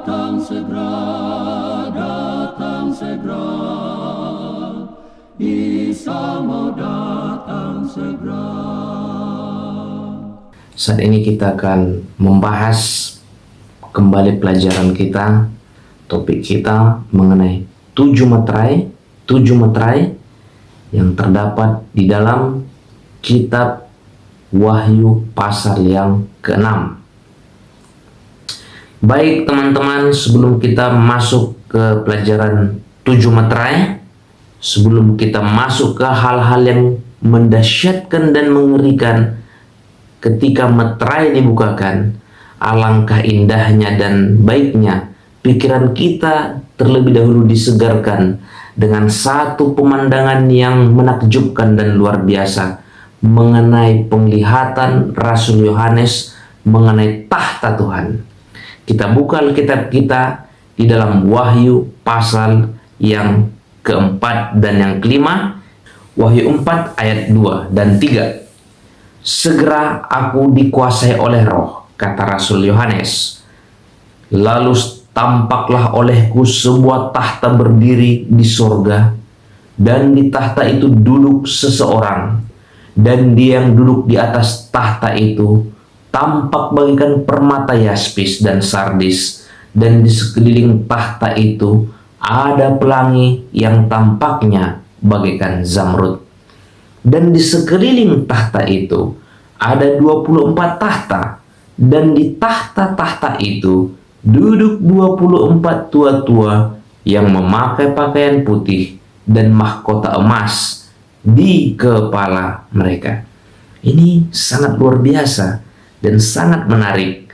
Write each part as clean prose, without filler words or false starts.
datang segera, Isa mau datang segera. Saat ini kita akan membahas kembali pelajaran kita, topik kita mengenai 7 meterai yang terdapat di dalam kitab Wahyu pasal yang ke-6. Baik teman-teman, sebelum kita masuk ke pelajaran 7 meterai, sebelum kita masuk ke hal-hal yang mendahsyatkan dan mengerikan ketika meterai dibukakan, alangkah indahnya dan baiknya pikiran kita terlebih dahulu disegarkan dengan satu pemandangan yang menakjubkan dan luar biasa mengenai penglihatan Rasul Yohanes mengenai tahta Tuhan. Kita buka Alkitab kita di dalam Wahyu pasal yang keempat dan yang kelima. Wahyu 4 ayat 2 dan 3. Segera aku dikuasai oleh roh, kata Rasul Yohanes. Lalu tampaklah olehku sebuah tahta berdiri di sorga, dan di tahta itu duduk seseorang, dan dia yang duduk di atas tahta itu tampak bagaikan permata yaspis dan sardis, dan di sekeliling tahta itu ada pelangi yang tampaknya bagaikan zamrud. Dan di sekeliling tahta itu ada 24 tahta, dan di tahta-tahta itu duduk 24 tua-tua yang memakai pakaian putih dan mahkota emas di kepala mereka. Ini sangat luar biasa dan sangat menarik,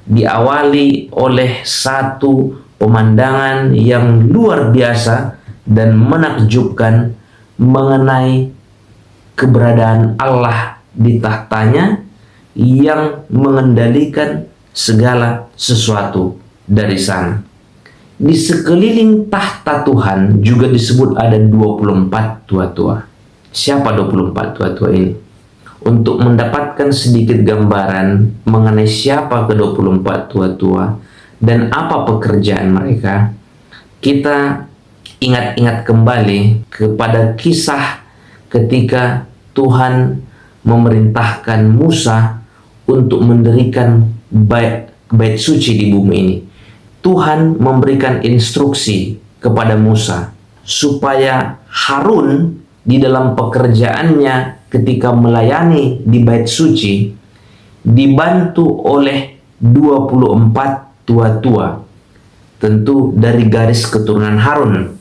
diawali oleh satu pemandangan yang luar biasa dan menakjubkan mengenai keberadaan Allah di tahtanya yang mengendalikan segala sesuatu dari sana. Di sekeliling tahta Tuhan juga disebut ada 24 tua-tua. Siapa 24 tua-tua ini? Untuk mendapatkan sedikit gambaran mengenai siapa ke-24 tua-tua dan apa pekerjaan mereka, kita ingat-ingat kembali kepada kisah ketika Tuhan memerintahkan Musa untuk mendirikan bait suci di bumi ini. Tuhan memberikan instruksi kepada Musa supaya Harun di dalam pekerjaannya ketika melayani di bait suci dibantu oleh 24 tua-tua, tentu dari garis keturunan Harun,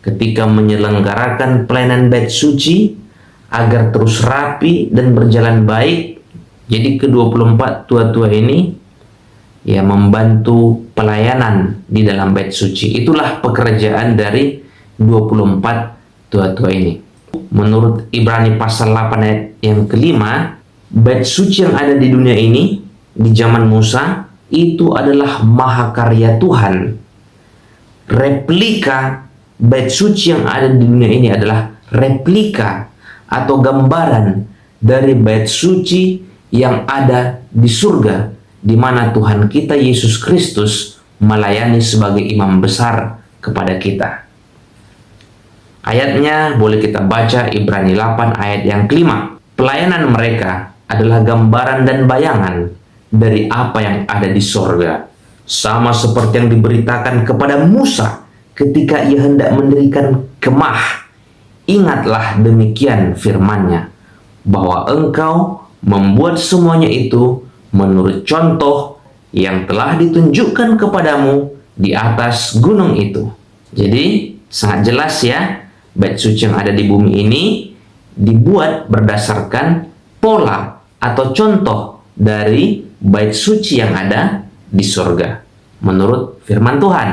ketika menyelenggarakan pelayanan bait suci agar terus rapi dan berjalan baik. Jadi ke-24 tua-tua ini ya membantu pelayanan di dalam bait suci. Itulah pekerjaan dari 24 tua-tua ini. Menurut Ibrani pasal 8 ayat yang kelima, bait suci yang ada di dunia ini di zaman Musa itu adalah mahakarya Tuhan. Replika bait suci yang ada di dunia ini adalah replika atau gambaran dari bait suci yang ada di surga, di mana Tuhan kita Yesus Kristus melayani sebagai imam besar kepada kita. Ayatnya boleh kita baca Ibrani 8 ayat yang kelima. Pelayanan mereka adalah gambaran dan bayangan dari apa yang ada di sorga, sama seperti yang diberitakan kepada Musa ketika ia hendak mendirikan kemah. Ingatlah demikian firman-Nya, bahwa engkau membuat semuanya itu menurut contoh yang telah ditunjukkan kepadamu di atas gunung itu. Jadi sangat jelas ya, bait suci yang ada di bumi ini dibuat berdasarkan pola atau contoh dari bait suci yang ada di surga menurut firman Tuhan.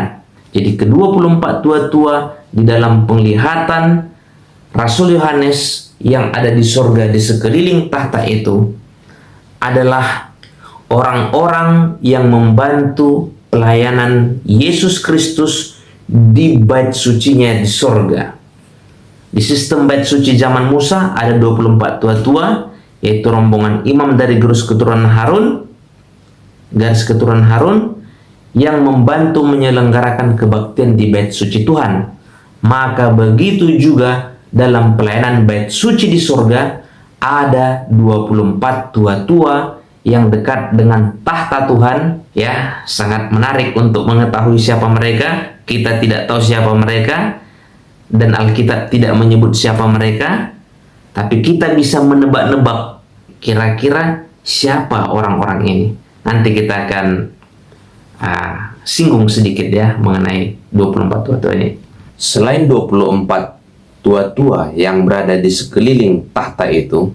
Jadi ke-24 tua-tua di dalam penglihatan Rasul Yohanes yang ada di surga di sekeliling tahta itu adalah orang-orang yang membantu pelayanan Yesus Kristus di bait sucinya di surga. Di sistem bait suci zaman Musa ada 24 tua-tua, yaitu rombongan imam dari garis keturunan Harun yang membantu menyelenggarakan kebaktian di bait suci Tuhan. Maka begitu juga dalam pelayanan bait suci di surga, ada 24 tua-tua yang dekat dengan tahta Tuhan. Ya, sangat menarik untuk mengetahui siapa mereka. Kita tidak tahu siapa mereka, dan Alkitab tidak menyebut siapa mereka, tapi kita bisa menebak-nebak kira-kira siapa orang-orang ini. Nanti kita akan singgung sedikit ya mengenai 24 tua-tua ini. Selain 24 tua-tua yang berada di sekeliling tahta itu,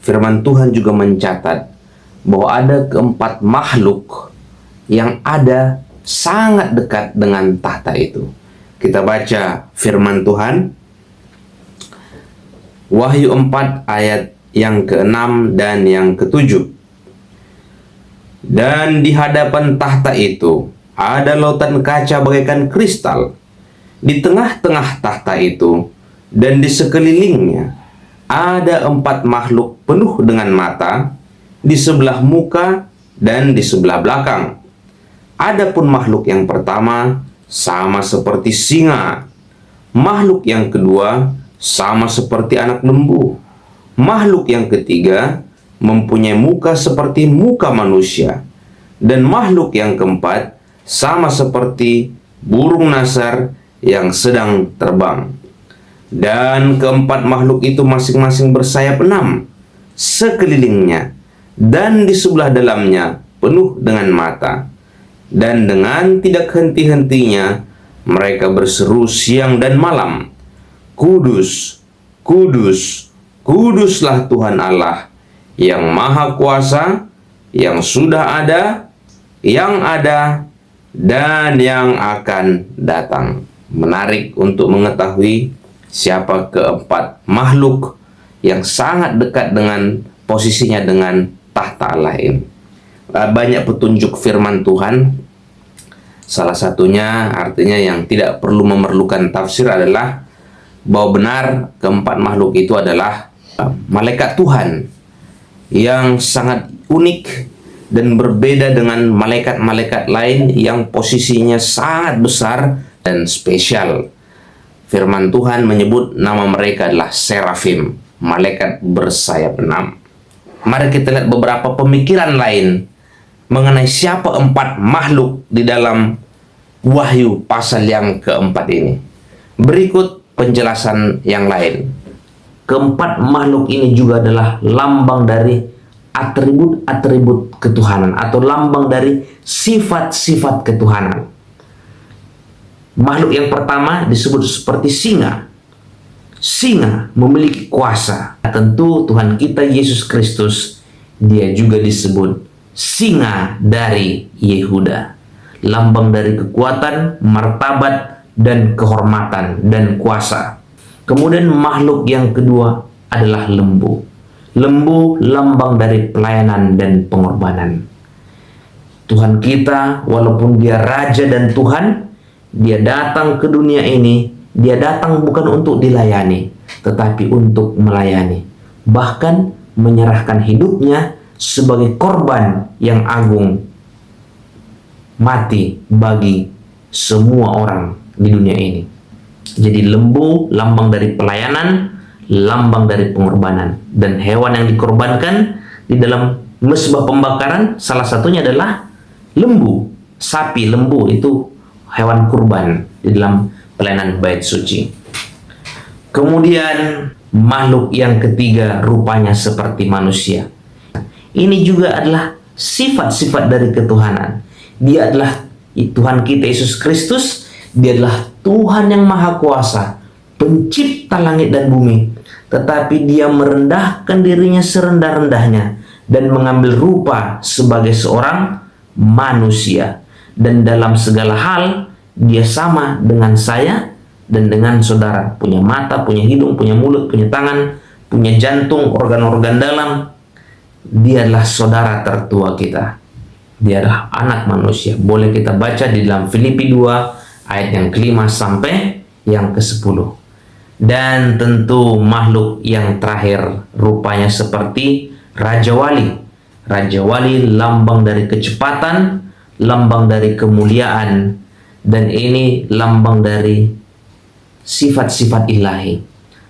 firman Tuhan juga mencatat bahwa ada keempat makhluk yang ada sangat dekat dengan tahta itu. Kita baca firman Tuhan, Wahyu 4 ayat yang ke-6 dan yang ke-7. Dan di hadapan tahta itu ada lautan kaca bagaikan kristal di tengah-tengah tahta itu, dan di sekelilingnya ada 4 makhluk penuh dengan mata di sebelah muka dan di sebelah belakang. Adapun makhluk yang pertama sama seperti singa, makhluk yang kedua sama seperti anak lembu, makhluk yang ketiga mempunyai muka seperti muka manusia, dan makhluk yang keempat sama seperti burung nasar yang sedang terbang. Dan keempat makhluk itu masing-masing bersayap 6 sekelilingnya, dan di sebelah dalamnya penuh dengan mata. Dan dengan tidak henti-hentinya mereka berseru siang dan malam, Kudus, Kudus, Kuduslah Tuhan Allah yang Maha Kuasa, yang sudah ada, yang ada, dan yang akan datang. Menarik untuk mengetahui siapa keempat makhluk yang sangat dekat dengan posisinya dengan tahta Allah ini. Banyak petunjuk firman Tuhan. Salah satunya artinya yang tidak perlu memerlukan tafsir adalah bahwa benar keempat makhluk itu adalah malaikat Tuhan yang sangat unik dan berbeda dengan malaikat-malaikat lain yang posisinya sangat besar dan spesial. Firman Tuhan menyebut nama mereka adalah serafim, malaikat bersayap 6. Mari kita lihat beberapa pemikiran lain mengenai siapa 4 makhluk di dalam Wahyu pasal yang keempat ini. Berikut penjelasan yang lain. Keempat makhluk ini juga adalah lambang dari atribut-atribut ketuhanan atau lambang dari sifat-sifat ketuhanan. Makhluk yang pertama disebut seperti singa. Singa memiliki kuasa. Tentu Tuhan kita Yesus Kristus, dia juga disebut singa dari Yehuda. Lambang dari kekuatan, martabat, dan kehormatan dan kuasa. Kemudian makhluk yang kedua adalah lembu. Lembu lambang dari pelayanan dan pengorbanan. Tuhan kita walaupun dia raja dan Tuhan, dia datang ke dunia ini, dia datang bukan untuk dilayani, tetapi untuk melayani. Bahkan menyerahkan hidupnya sebagai korban yang agung, mati bagi semua orang di dunia ini. Jadi lembu lambang dari pelayanan, lambang dari pengorbanan. Dan hewan yang dikorbankan di dalam mezbah pembakaran salah satunya adalah lembu, sapi. Lembu itu hewan kurban di dalam pelayanan bait suci. Kemudian makhluk yang ketiga rupanya seperti manusia. Ini juga adalah sifat-sifat dari ketuhanan. Dia adalah Tuhan kita Yesus Kristus. Dia adalah Tuhan yang Maha Kuasa, pencipta langit dan bumi. Tetapi dia merendahkan dirinya serendah-rendahnya dan mengambil rupa sebagai seorang manusia. Dan dalam segala hal dia sama dengan saya dan dengan saudara. Punya mata, punya hidung, punya mulut, punya tangan, punya jantung, organ-organ dalam. Dia adalah saudara tertua kita. Dia adalah anak manusia. Boleh kita baca di dalam Filipi 2 ayat yang ke-5 sampai yang ke-10. Dan tentu makhluk yang terakhir rupanya seperti Raja Wali. Raja Wali lambang dari kecepatan, lambang dari kemuliaan, dan ini lambang dari sifat-sifat ilahi.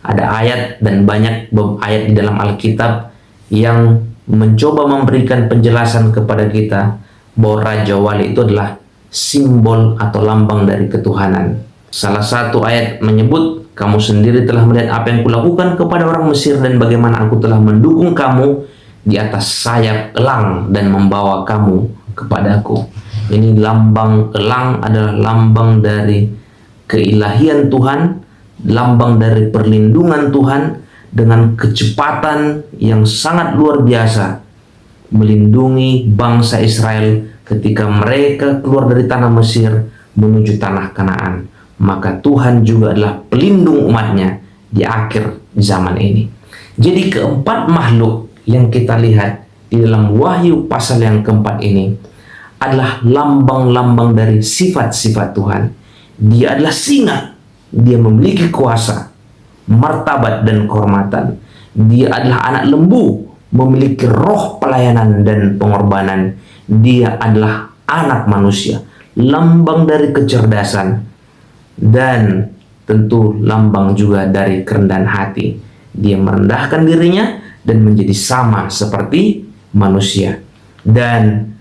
Ada ayat dan banyak ayat di dalam Alkitab yang mencoba memberikan penjelasan kepada kita bahwa Raja Wali itu adalah simbol atau lambang dari ketuhanan. Salah satu ayat menyebut, kamu sendiri telah melihat apa yang kulakukan kepada orang Mesir dan bagaimana aku telah mendukung kamu di atas sayap elang dan membawa kamu kepadaku. Ini lambang elang adalah lambang dari keilahian Tuhan, lambang dari perlindungan Tuhan dengan kecepatan yang sangat luar biasa melindungi bangsa Israel ketika mereka keluar dari tanah Mesir menuju tanah Kanaan. Maka Tuhan juga adalah pelindung umatnya di akhir zaman ini. Jadi keempat makhluk yang kita lihat di dalam Wahyu pasal yang keempat ini adalah lambang-lambang dari sifat-sifat Tuhan. Dia adalah singa, dia memiliki kuasa, martabat dan kehormatan. Dia adalah anak lembu, memiliki roh pelayanan dan pengorbanan. Dia adalah anak manusia, lambang dari kecerdasan, dan tentu lambang juga dari kerendahan hati. Dia merendahkan dirinya dan menjadi sama seperti manusia. Dan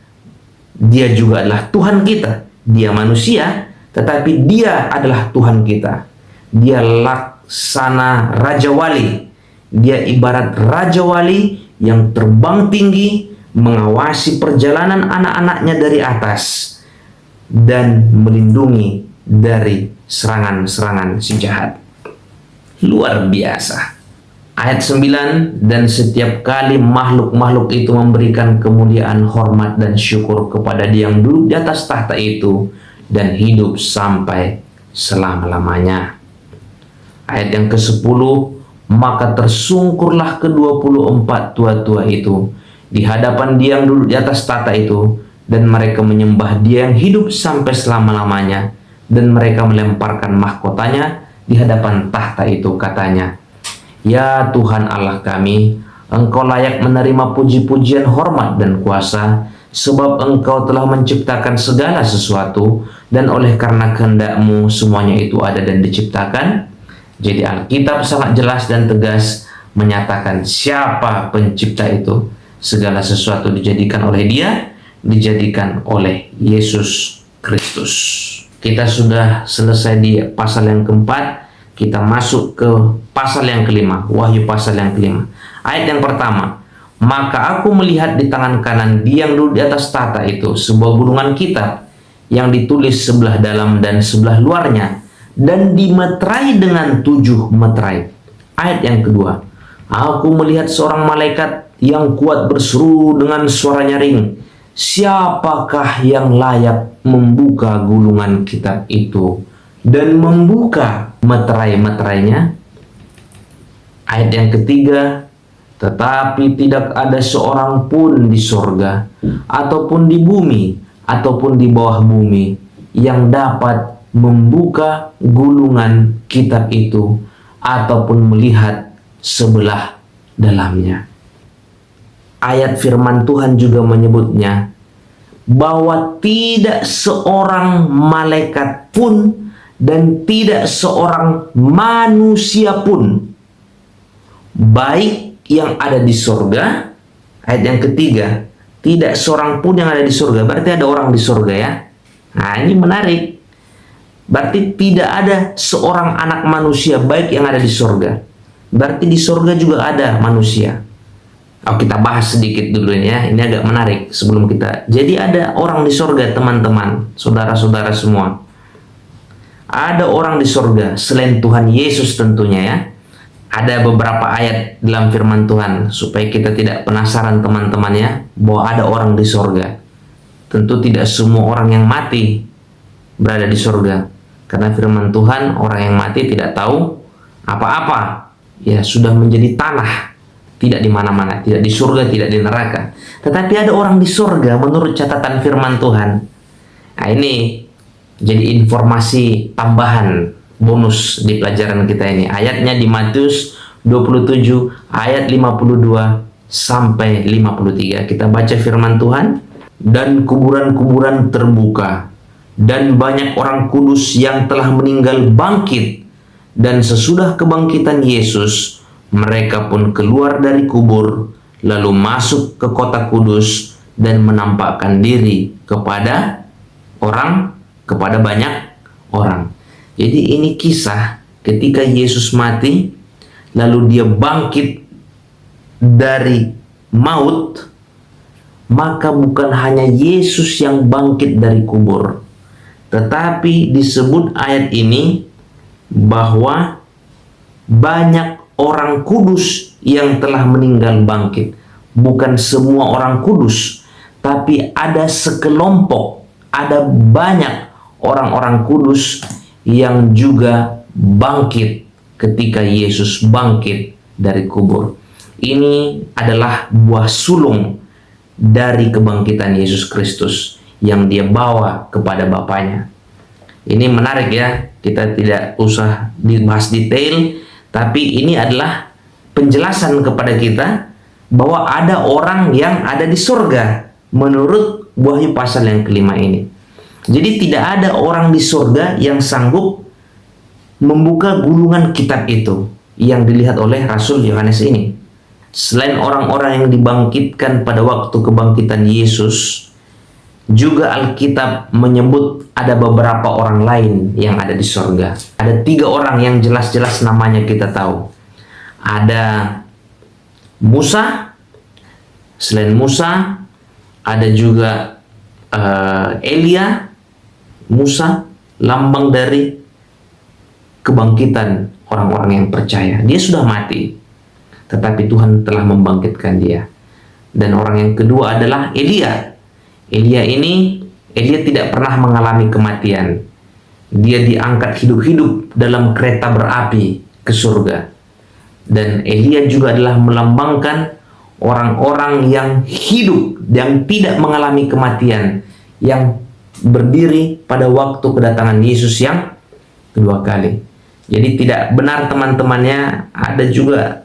dia juga adalah Tuhan kita. Dia manusia, tetapi dia adalah Tuhan kita. Dia laksana Raja Wali. Dia ibarat Raja Wali yang terbang tinggi, mengawasi perjalanan anak-anaknya dari atas, dan melindungi dari serangan-serangan si jahat. Luar biasa. Ayat 9, dan setiap kali makhluk-makhluk itu memberikan kemuliaan, hormat, dan syukur kepada Dia yang duduk di atas tahta itu dan hidup sampai selama-lamanya. Ayat yang ke-10, maka tersungkurlah ke-24 tua-tua itu di hadapan Dia yang duduk di atas tahta itu, dan mereka menyembah Dia yang hidup sampai selama-lamanya, dan mereka melemparkan mahkotanya di hadapan tahta itu, katanya, ya Tuhan Allah kami, Engkau layak menerima puji-pujian, hormat, dan kuasa, sebab Engkau telah menciptakan segala sesuatu, dan oleh karena kehendak-Mu semuanya itu ada dan diciptakan. Jadi Alkitab sangat jelas dan tegas menyatakan siapa pencipta itu. Segala sesuatu dijadikan oleh Dia, dijadikan oleh Yesus Kristus. Kita sudah selesai di pasal yang keempat. Kita masuk ke pasal yang kelima, Wahyu pasal yang kelima. Ayat yang pertama, maka aku melihat di tangan kanan Dia yang duduk di atas tahta itu sebuah gulungan kitab yang ditulis sebelah dalam dan sebelah luarnya, dan dimeterai dengan 7 meterai. Ayat yang kedua, aku melihat seorang malaikat yang kuat berseru dengan suara nyaring, siapakah yang layak membuka gulungan kitab itu dan membuka meterai-meterainya? Ayat yang ketiga, tetapi tidak ada seorang pun di sorga, ataupun di bumi, ataupun di bawah bumi, yang dapat membuka gulungan kitab itu, ataupun melihat sebelah dalamnya. Ayat firman Tuhan juga menyebutnya, bahwa tidak seorang malaikat pun dan tidak seorang manusia pun, baik yang ada di sorga. Ayat yang ketiga, tidak seorang pun yang ada di sorga, berarti ada orang di sorga ya. Nah ini menarik, berarti tidak ada seorang anak manusia baik yang ada di sorga, berarti di sorga juga ada manusia. Kita bahas sedikit dulu ya, ini agak menarik sebelum kita. Jadi ada orang di sorga teman-teman, saudara-saudara semua. Ada orang di sorga selain Tuhan Yesus tentunya ya. Ada beberapa ayat dalam firman Tuhan supaya kita tidak penasaran teman-teman ya, bahwa ada orang di sorga. Tentu tidak semua orang yang mati berada di sorga, karena firman Tuhan, orang yang mati tidak tahu apa-apa, ya sudah menjadi tanah, tidak di mana-mana, tidak di surga, tidak di neraka. Tetapi ada orang di sorga menurut catatan firman Tuhan. Nah ini jadi informasi tambahan bonus di pelajaran kita ini. Ayatnya di Matius 27 ayat 52 sampai 53. Kita baca firman Tuhan. dan kuburan-kuburan terbuka, dan banyak orang kudus yang telah meninggal bangkit. Dan sesudah kebangkitan Yesus, mereka pun keluar dari kubur, lalu masuk ke kota kudus dan menampakkan diri kepada banyak orang. Jadi ini kisah ketika Yesus mati, lalu dia bangkit dari maut. Maka bukan hanya Yesus yang bangkit dari kubur, tetapi disebut ayat ini bahwa banyak orang kudus yang telah meninggal bangkit. Bukan semua orang kudus, tapi ada sekelompok, ada banyak orang-orang kudus yang juga bangkit ketika Yesus bangkit dari kubur. Ini adalah buah sulung dari kebangkitan Yesus Kristus yang dia bawa kepada Bapaknya. Ini menarik ya, kita tidak usah dibahas detail, tapi ini adalah penjelasan kepada kita bahwa ada orang yang ada di surga menurut Wahyu pasal yang kelima ini. Jadi tidak ada orang di surga yang sanggup membuka gulungan kitab itu yang dilihat oleh Rasul Yohanes ini. Selain orang-orang yang dibangkitkan pada waktu kebangkitan Yesus, juga Alkitab menyebut ada beberapa orang lain yang ada di surga. Ada 3 orang yang jelas-jelas namanya kita tahu. Ada Musa, selain Musa ada juga Elia. Musa lambang dari kebangkitan orang-orang yang percaya. Dia sudah mati, tetapi Tuhan telah membangkitkan dia. Dan orang yang kedua adalah Elia. Elia tidak pernah mengalami kematian. Dia diangkat hidup-hidup dalam kereta berapi ke surga. Dan Elia juga adalah melambangkan orang-orang yang hidup, yang tidak mengalami kematian, yang berdiri pada waktu kedatangan Yesus yang kedua kali. Jadi tidak benar teman-temannya, ada juga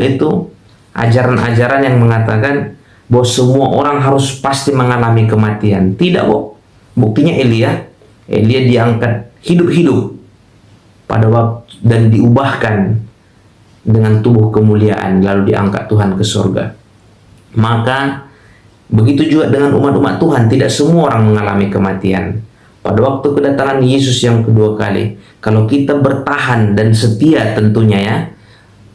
itu ajaran-ajaran yang mengatakan bahwa semua orang harus pasti mengalami kematian. Tidak kok. Buktinya Elia diangkat hidup-hidup pada waktu dan diubahkan dengan tubuh kemuliaan, lalu diangkat Tuhan ke surga. Maka begitu juga dengan umat-umat Tuhan, tidak semua orang mengalami kematian. Pada waktu kedatangan Yesus yang kedua kali, kalau kita bertahan dan setia tentunya ya,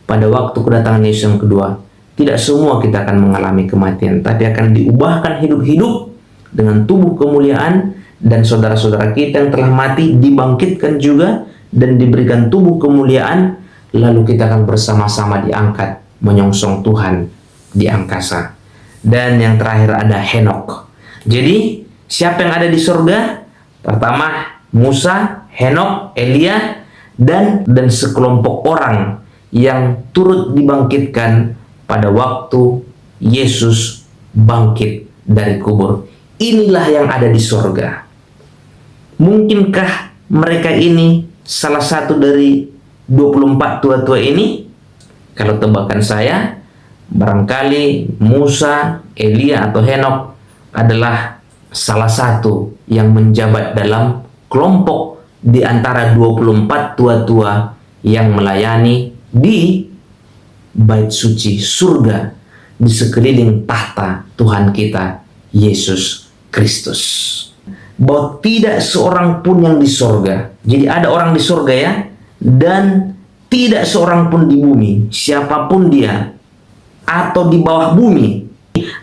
pada waktu kedatangan Yesus yang kedua, tidak semua kita akan mengalami kematian, tapi akan diubahkan hidup-hidup dengan tubuh kemuliaan, dan saudara-saudara kita yang telah mati dibangkitkan juga dan diberikan tubuh kemuliaan, lalu kita akan bersama-sama diangkat menyongsong Tuhan di angkasa. Dan yang terakhir ada Henok. Jadi siapa yang ada di surga? Pertama Musa, Henok, Elia, dan sekelompok orang yang turut dibangkitkan pada waktu Yesus bangkit dari kubur. Inilah yang ada di surga. Mungkinkah mereka ini salah satu dari 24 tua-tua ini? Kalau tebakan saya, barangkali Musa, Elia, atau Henok adalah salah satu yang menjabat dalam kelompok di antara 24 tua-tua yang melayani di bait suci surga di sekeliling tahta Tuhan kita Yesus Kristus. Bahwa tidak seorang pun yang di surga. Jadi ada orang di surga ya, dan tidak seorang pun di bumi, siapapun dia, atau di bawah bumi,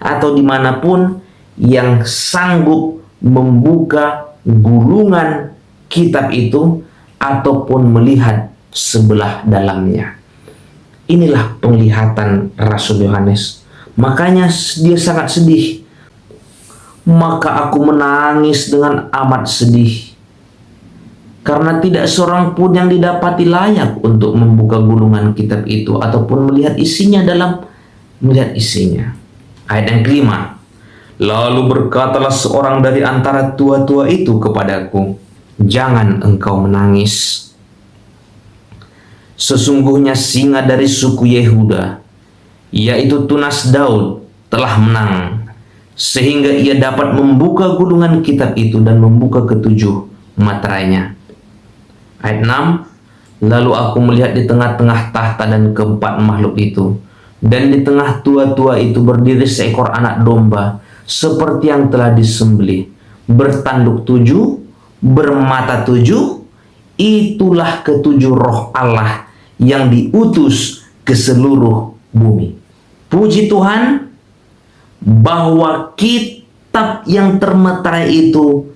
atau dimanapun, yang sanggup membuka gulungan kitab itu ataupun melihat sebelah dalamnya. Inilah penglihatan Rasul Yohanes. Makanya dia sangat sedih. Maka aku menangis dengan amat sedih, karena tidak seorang pun yang didapati layak untuk membuka gulungan kitab itu ataupun melihat isinya. Ayat yang kelima. Lalu berkatalah seorang dari antara tua-tua itu kepadaku, jangan engkau menangis. Sesungguhnya singa dari suku Yehuda, yaitu tunas Daud, telah menang. sehingga ia dapat membuka gulungan kitab itu dan membuka ketujuh materainya. Ayat 6, lalu aku melihat di tengah-tengah tahta dan keempat makhluk itu, dan di tengah tua-tua itu berdiri seekor anak domba seperti yang telah disembelih, bertanduk 7, bermata 7. Itulah ketujuh roh Allah yang diutus ke seluruh bumi. Puji Tuhan bahwa kitab yang termeterai itu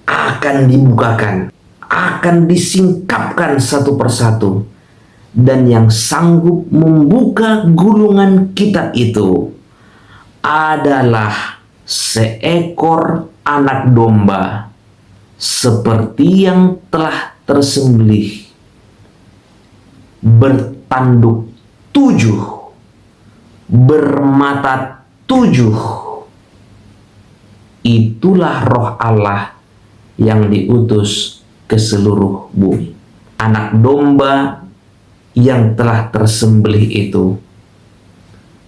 akan dibukakan, akan disingkapkan satu persatu, dan yang sanggup membuka gulungan kitab itu adalah seekor anak domba seperti yang telah tersembelih, bertanduk 7, bermata 7. Itulah roh Allah yang diutus ke seluruh bumi. Anak domba yang telah tersembelih itu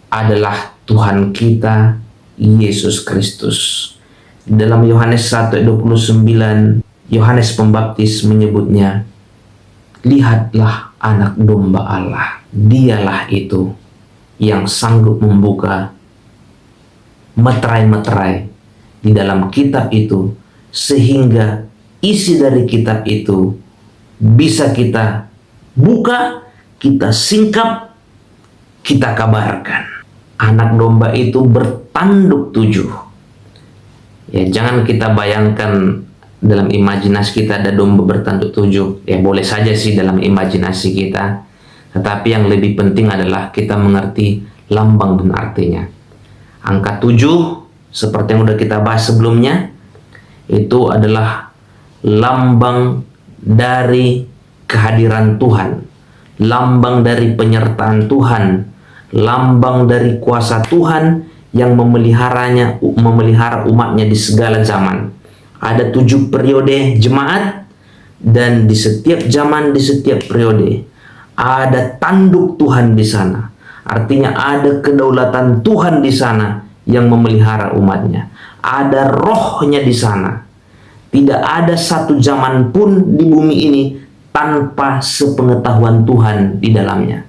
adalah Tuhan kita Yesus Kristus. Dalam Yohanes 1:29, Yohanes Pembaptis menyebutnya, lihatlah anak domba Allah. Dialah itu yang sanggup membuka meterai-meterai di dalam kitab itu, sehingga isi dari kitab itu bisa kita buka, kita singkap, kita kabarkan. Anak domba itu bertanduk 7. Ya, jangan kita bayangkan dalam imajinasi kita ada domba bertanduk 7. Ya, boleh saja sih dalam imajinasi kita, tetapi yang lebih penting adalah kita mengerti lambang dan artinya. Angka 7 seperti yang sudah kita bahas sebelumnya, itu adalah lambang dari kehadiran Tuhan, lambang dari penyertaan Tuhan, lambang dari kuasa Tuhan yang memelihara umatnya di segala zaman. Ada 7 periode jemaat, dan di setiap zaman, di setiap periode ada tanduk Tuhan di sana. Artinya ada kedaulatan Tuhan di sana yang memelihara umatnya. Ada rohnya di sana. Tidak ada satu zaman pun di bumi ini tanpa sepengetahuan Tuhan di dalamnya.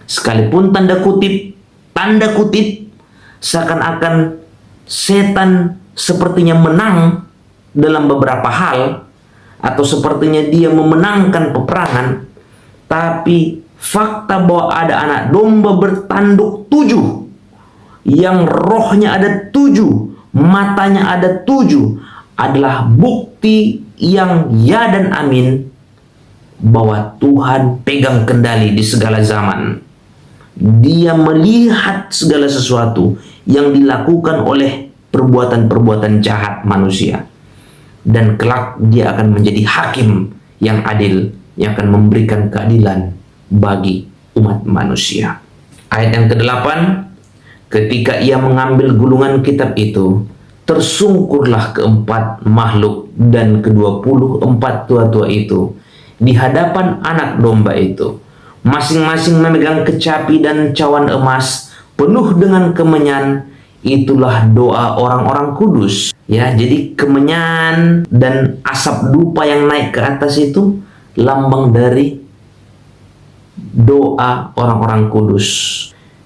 Sekalipun tanda kutip, seakan-akan setan sepertinya menang dalam beberapa hal, atau sepertinya dia memenangkan peperangan, tapi fakta bahwa ada anak domba bertanduk 7, yang rohnya ada 7, matanya ada 7, adalah bukti yang ya dan amin bahwa Tuhan pegang kendali di segala zaman. Dia melihat segala sesuatu yang dilakukan oleh perbuatan-perbuatan jahat manusia, dan kelak dia akan menjadi hakim yang adil, yang akan memberikan keadilan bagi umat manusia. Ayat yang ke-8, ketika ia mengambil gulungan kitab itu, tersungkurlah keempat makhluk dan ke-24 tua-tua itu di hadapan anak domba itu, masing-masing memegang kecapi dan cawan emas penuh dengan kemenyan. Itulah doa orang-orang kudus. Ya, jadi kemenyan dan asap dupa yang naik ke atas itu lambang dari doa orang-orang kudus.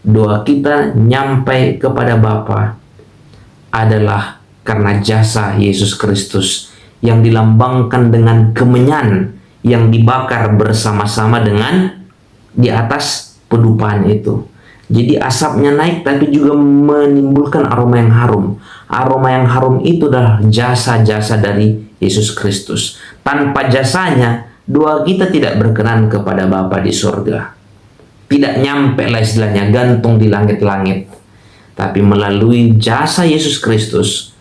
Doa kita nyampai kepada Bapa adalah karena jasa Yesus Kristus yang dilambangkan dengan kemenyan yang dibakar bersama-sama dengan di atas pedupaan itu. Jadi asapnya naik tapi juga menimbulkan aroma yang harum. Aroma yang harum itu adalah jasa-jasa dari Yesus Kristus. Tanpa jasanya, doa kita tidak berkenan kepada Bapa di surga. Tidak nyampe lah istilahnya, gantung di langit-langit. Tapi melalui jasa Yesus Kristus,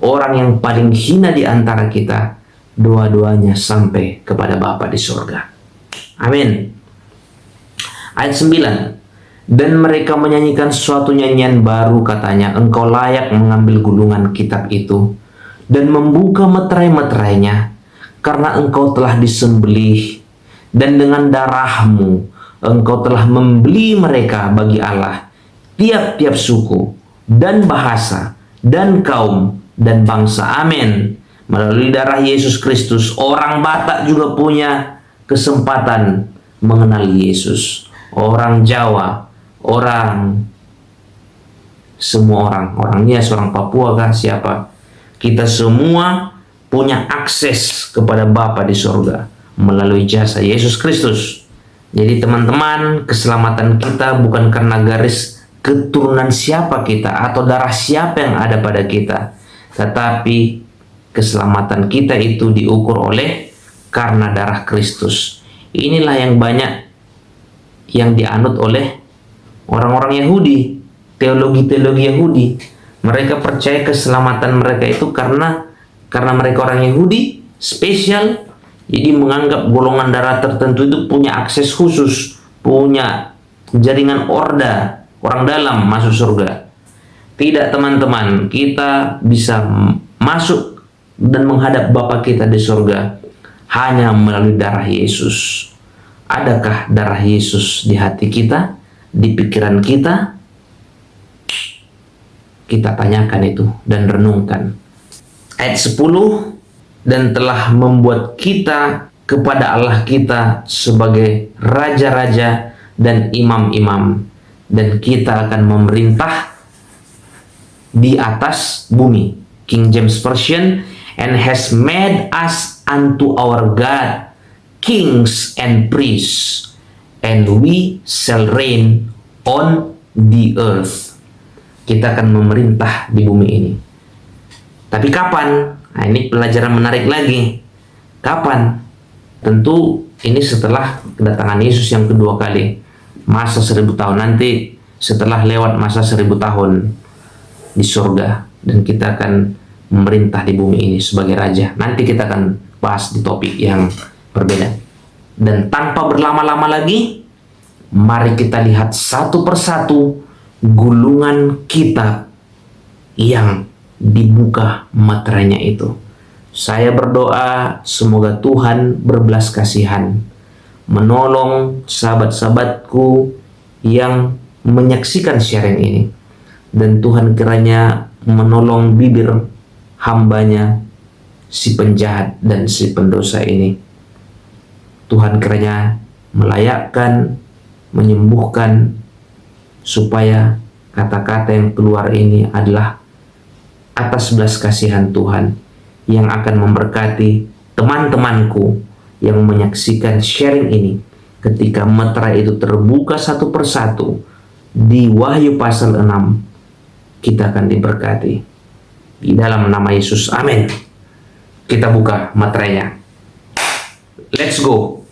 orang yang paling hina di antara kita, doa-doanya sampai kepada Bapa di surga. Amin. Ayat 9. Dan mereka menyanyikan suatu nyanyian baru, katanya, engkau layak mengambil gulungan kitab itu dan membuka meterai-meterainya, karena engkau telah disembelih, dan dengan darahmu engkau telah membeli mereka bagi Allah, tiap-tiap suku dan bahasa dan kaum dan bangsa. Amin. Melalui darah Yesus Kristus, orang Batak juga punya kesempatan mengenal Yesus. Orang Jawa, semua orang Nias, orang Papua kah, siapa? Kita semua punya akses kepada Bapa di surga melalui jasa Yesus Kristus. Jadi teman-teman, keselamatan kita bukan karena garis keturunan siapa kita atau darah siapa yang ada pada kita, tetapi keselamatan kita itu diukur oleh karena darah Kristus. Inilah yang banyak yang dianut oleh orang-orang Yahudi, teologi-teologi Yahudi. Mereka percaya keselamatan mereka itu karena mereka orang Yahudi spesial. Jadi menganggap golongan darah tertentu itu punya akses khusus, punya jaringan orda, orang dalam masuk surga. Tidak teman-teman, kita bisa masuk dan menghadap Bapa kita di surga hanya melalui darah Yesus. Adakah darah Yesus di hati kita, di pikiran kita? Kita tanyakan itu dan renungkan. Ayat 10, dan telah membuat kita kepada Allah kita sebagai raja-raja dan imam-imam, dan kita akan memerintah di atas bumi. King James Version, and has made us unto our God kings and priests, and we shall reign on the earth. Kita akan memerintah di bumi ini. Tapi kapan? Nah, ini pelajaran menarik lagi. Kapan? Tentu ini setelah kedatangan Yesus yang kedua kali. Masa 1000 tahun nanti, setelah lewat masa 1000 tahun di surga. Dan kita akan memerintah di bumi ini sebagai raja. Nanti kita akan bahas di topik yang berbeda. Dan tanpa berlama-lama lagi, mari kita lihat satu persatu gulungan kitab yang dibuka materainya itu. Saya berdoa semoga Tuhan berbelas kasihan menolong sahabat-sahabatku yang menyaksikan siaran ini, dan Tuhan kiranya menolong bibir hambanya si penjahat dan si pendosa ini. Tuhan kiranya melayakkan, menyembuhkan, supaya kata-kata yang keluar ini adalah atas belas kasihan Tuhan yang akan memberkati teman-temanku yang menyaksikan sharing ini. Ketika meterai itu terbuka satu persatu di Wahyu pasal 6, kita akan diberkati di dalam nama Yesus. Amin. Kita buka materainya. Let's go.